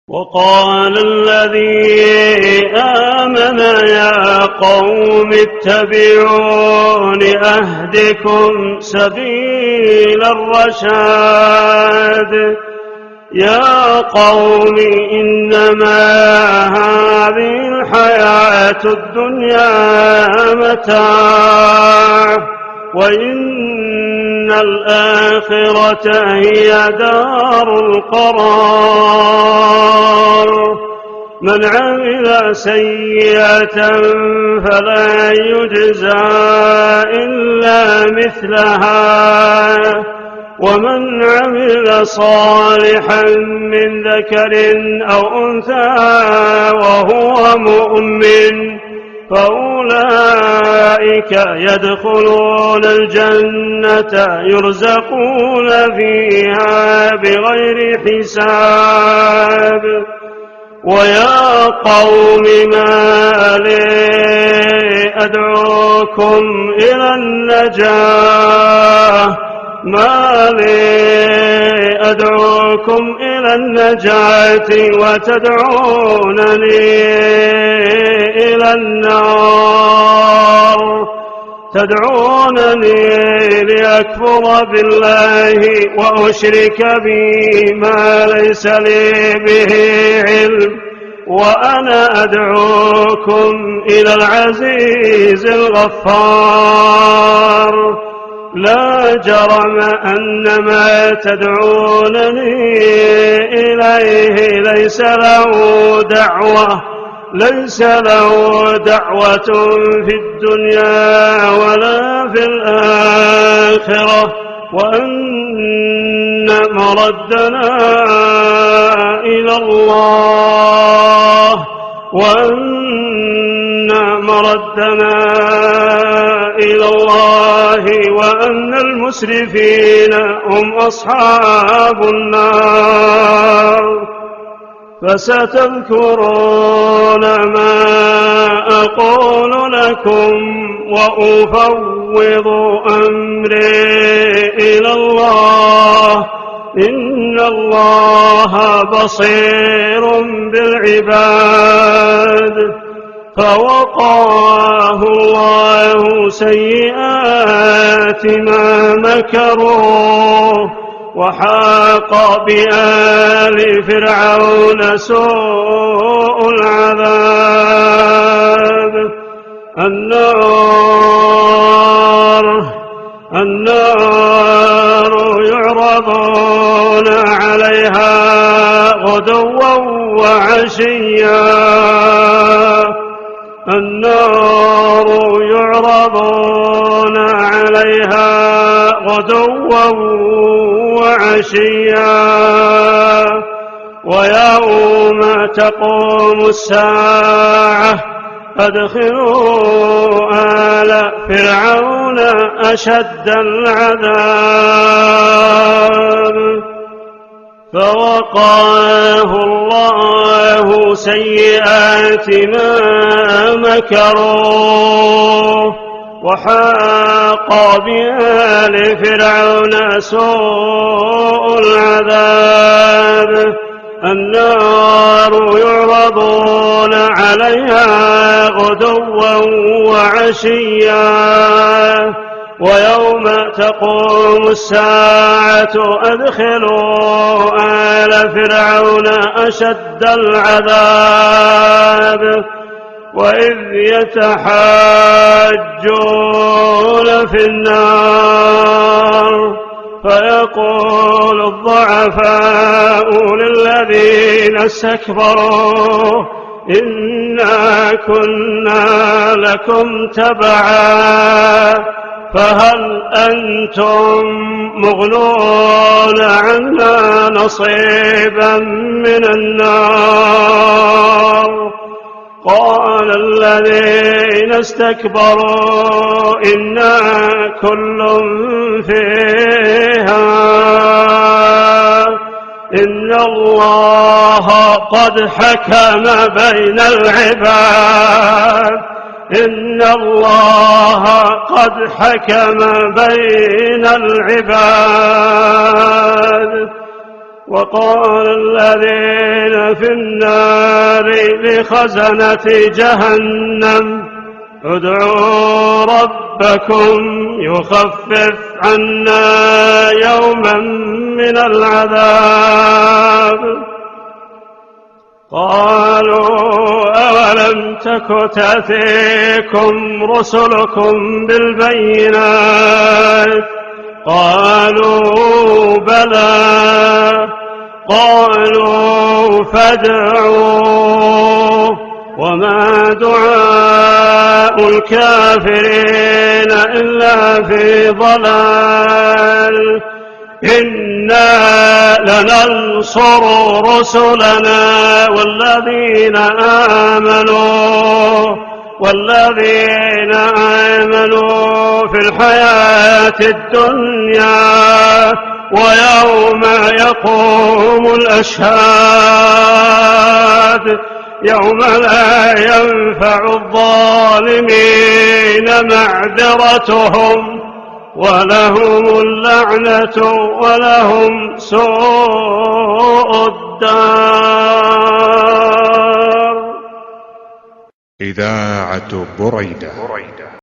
وقال الذي آمن يا قوم اتبعون أهدكم سبيل الرشاد يا قوم إنما هذه الحياة الدنيا متاع وإن الآخرة هي دار القرار من عمل سيئة فلا يجزى إلا مثلها ومن عمل صالحا من ذكر أو أنثى وهو مؤمن فأولئك يدخلون الجنة يرزقون فيها بغير حساب ويا قوم ما لي أدعوكم إلى النجاة وتدعونني إلى النار تدعونني لأكفر بالله وأشرك به ما ليس لي به علم وأنا أدعوكم إلى العزيز الغفار لا جرم أن ما تدعونني إليه ليس له دعوة في الدنيا ولا في الآخرة وأن مردنا إلى الله وأن المسرفين هم أصحاب النار فستذكرون ما أقول لكم وأفوض أمري إلى الله إن الله بصير بالعباد فوقاه الله سيئات ما مكروا وحاق بآل فرعون سوء العذاب النار يعرضون عليها غدوا وعشيا ويوم تقوم الساعة أدخلوا آل فرعون أشد العذاب فوقاه الله سيئات ما مكروا وحاق بآل فرعون سوء العذاب النار يعرضون عليها غدوا وعشيا ويوم تقوم الساعة أدخلوا آل فرعون أشد العذاب وإذ يتحاجون في النار فيقول الضعفاء للذين استكبروا إنا كنا لكم تبعا فهل أنتم مغنون عنا نصيبا من النار قال الذين استكبروا إنا كل فيها إن الله قد حكم بين العباد إن الله قد حكم بين العباد وقال الذين في النار لخزنة جهنم ادعوا ربكم يخفف عنا يوما من العذاب. قالوا أولم تك تأتيكم رسلكم بالبينات؟ قالوا بلى. قالوا فادعوا وما دعاء الكافرين إلا في ضلال. إنا لننصر رسلنا والذين آمنوا في الحياة الدنيا ويوم يقوم الأشهاد يوم لا ينفع الظالمين معذرتهم ولهم اللعنة ولهم سوء الدار. إذاعة بريدة.